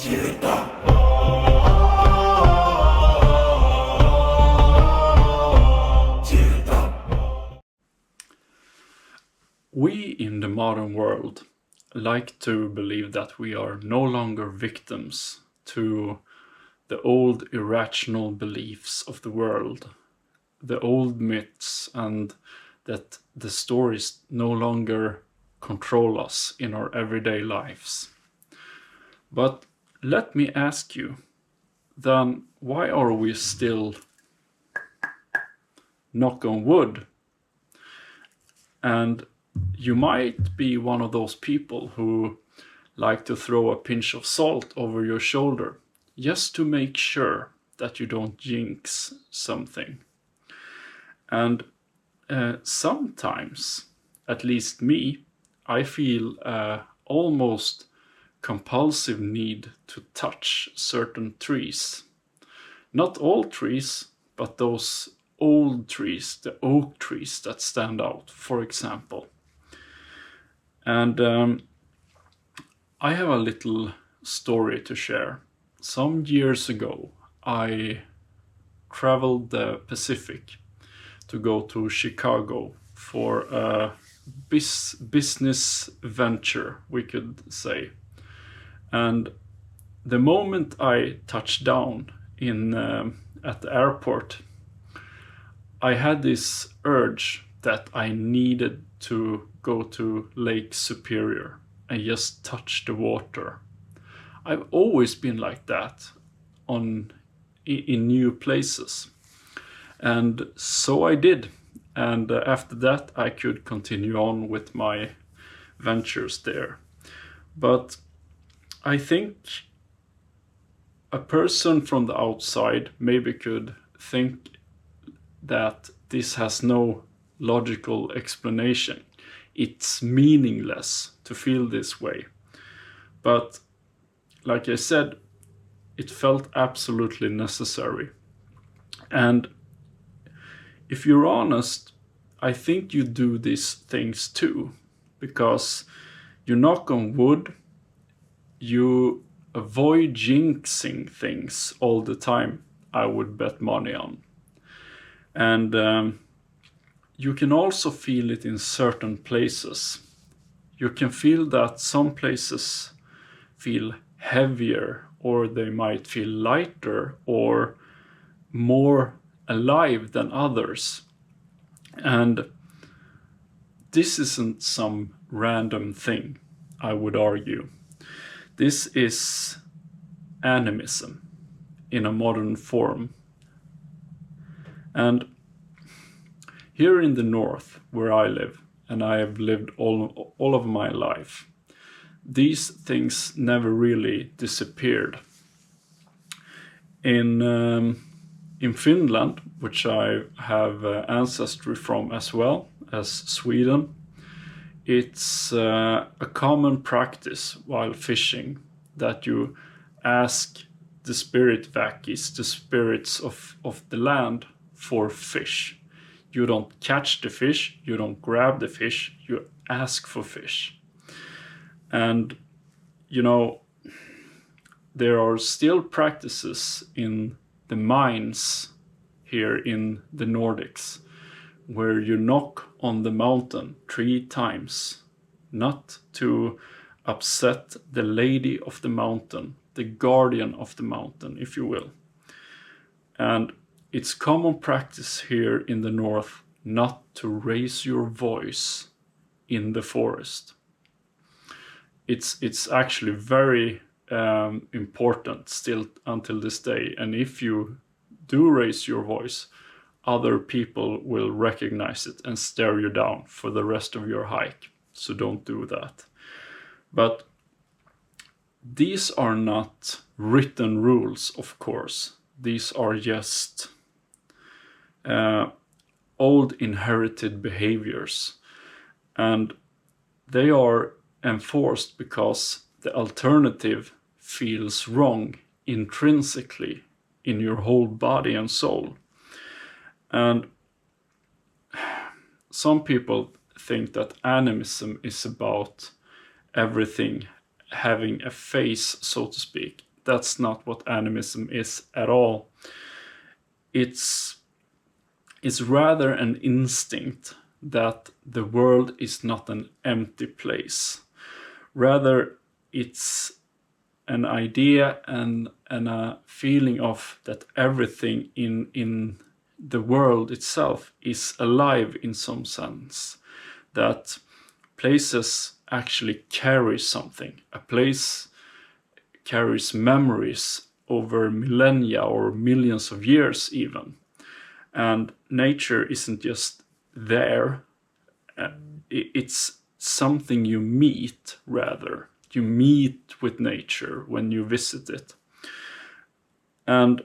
We in the modern world like to believe that we are no longer victims to the old irrational beliefs of the world, the old myths, and that the stories no longer control us in our everyday lives. But let me ask you, then why are we still, knock on wood? And you might be one of those people who like to throw a pinch of salt over your shoulder just to make sure that you don't jinx something. And sometimes, at least me, I feel almost compulsive need to touch certain trees. Not all trees, but those old trees, the oak trees that stand out, for example. And I have a little story to share. Some years ago, I traveled the Pacific to go to Chicago for a business venture, we could say. And the moment I touched down at the airport, I had this urge that I needed to go to Lake Superior and just touch the water. I've always been like that in new places. And so I did. And after that, I could continue on with my ventures there. But I think a person from the outside maybe could think that this has no logical explanation. It's meaningless to feel this way. But like I said, it felt absolutely necessary. And if you're honest, I think you do these things too, because you knock on wood, you avoid jinxing things all the time, I would bet money on. And you can also feel it in certain places. You can feel that some places feel heavier, or they might feel lighter or more alive than others. And this isn't some random thing, I would argue. This is animism in a modern form. And here in the north, where I live, and I have lived all of my life, these things never really disappeared. In Finland, which I have ancestry from as well as Sweden, it's a common practice while fishing that you ask the spirit vakis, the spirits of the land, for fish. You don't catch the fish, you don't grab the fish, you ask for fish. And, you know, there are still practices in the mines here in the Nordics where you knock on the mountain 3 times, not to upset the lady of the mountain, the guardian of the mountain, if you will. And it's common practice here in the north not to raise your voice in the forest. It's actually very important still until this day. And if you do raise your voice, other people will recognize it and stare you down for the rest of your hike. So don't do that. But these are not written rules, of course. These are just old inherited behaviors. And they are enforced because the alternative feels wrong intrinsically in your whole body and soul. And some people think that animism is about everything having a face, so to speak. That's not what animism is at all. It's rather an instinct that the world is not an empty place. Rather, it's an idea and a feeling of that everything in the world itself is alive in some sense. That places actually carry something. A place carries memories over millennia or millions of years even. And nature isn't just there, it's something you meet, rather. You meet with nature when you visit it. And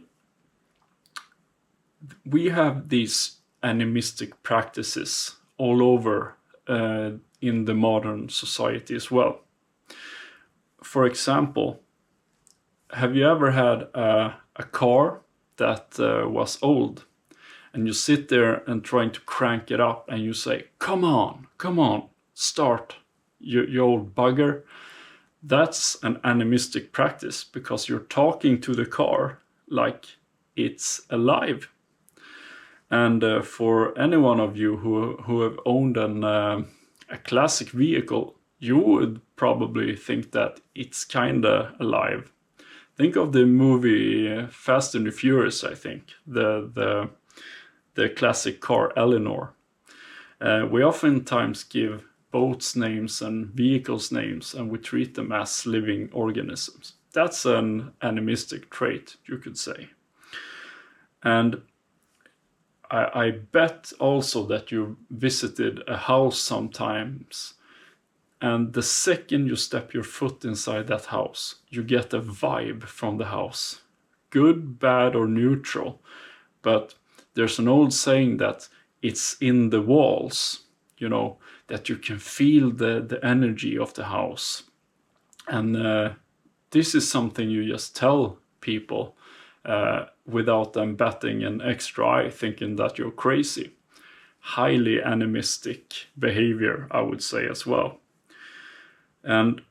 we have these animistic practices all over in the modern society as well. For example, have you ever had a car that was old, and you sit there and trying to crank it up and you say, come on, start, you old bugger? That's an animistic practice, because you're talking to the car like it's alive. And for any one of you who have owned a classic vehicle, you would probably think that it's kinda alive. Think of the movie Fast and the Furious, I think, the classic car Eleanor. We oftentimes give boats names and vehicles names, and we treat them as living organisms. That's an animistic trait, you could say. And I bet also that you visited a house sometimes, and the second you step your foot inside that house, you get a vibe from the house. Good, bad, or neutral. But there's an old saying that it's in the walls, that you can feel the energy of the house. And this is something you just tell people without them batting an extra eye, thinking that you're crazy. Highly animistic behavior, I would say, as well. And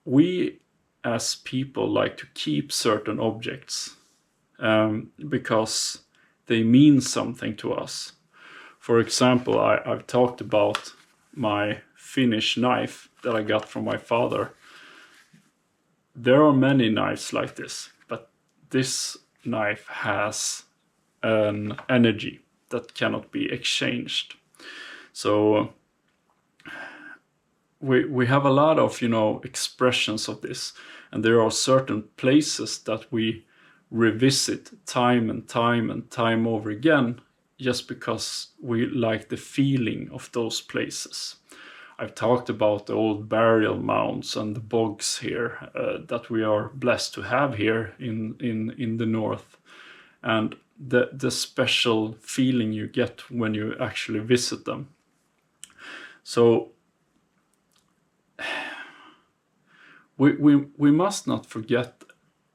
we as people like to keep certain objects because they mean something to us. For example, I've talked about my Finnish knife that I got from my father. There are many knives like this, but this knife has an energy that cannot be exchanged. So we have a lot of, expressions of this, and there are certain places that we revisit time and time over again, just because we like the feeling of those places. I've talked about the old burial mounds and the bogs here that we are blessed to have here in the north, and the special feeling you get when you actually visit them. So we must not forget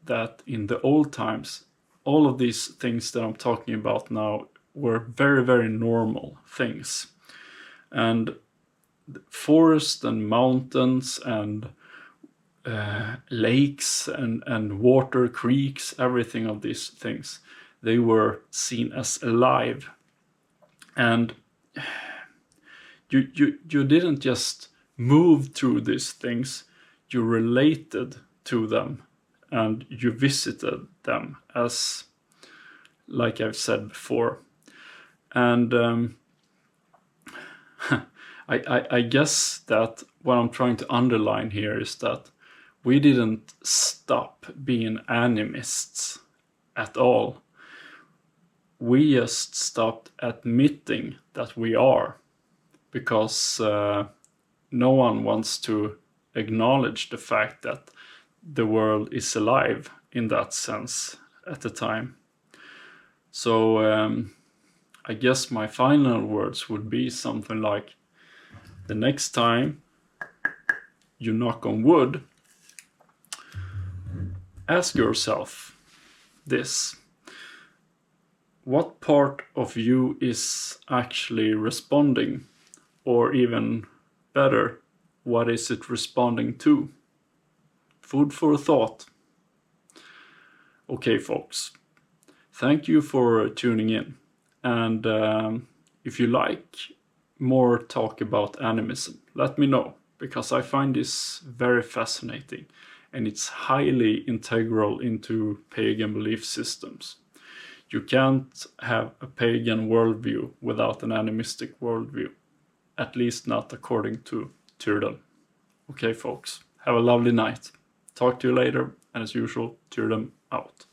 that in the old times, all of these things that I'm talking about now were very, very normal things. And forests and mountains and lakes and water, creeks, everything of these things, they were seen as alive. And you didn't just move through these things, you related to them and you visited them, as like I've said before. And I guess that what I'm trying to underline here is that we didn't stop being animists at all. We just stopped admitting that we are, because no one wants to acknowledge the fact that the world is alive in that sense at the time. So I guess my final words would be something like, the next time you knock on wood, ask yourself this: what part of you is actually responding? Or even better, what is it responding to? Food for thought. Okay, folks, thank you for tuning in. And if you like more talk about animism, let me know, because I find this very fascinating and it's highly integral into pagan belief systems. You can't have a pagan worldview without an animistic worldview, at least not according to Tyrdom. Okay, folks, have a lovely night. Talk to you later, and as usual, Tyrdom out.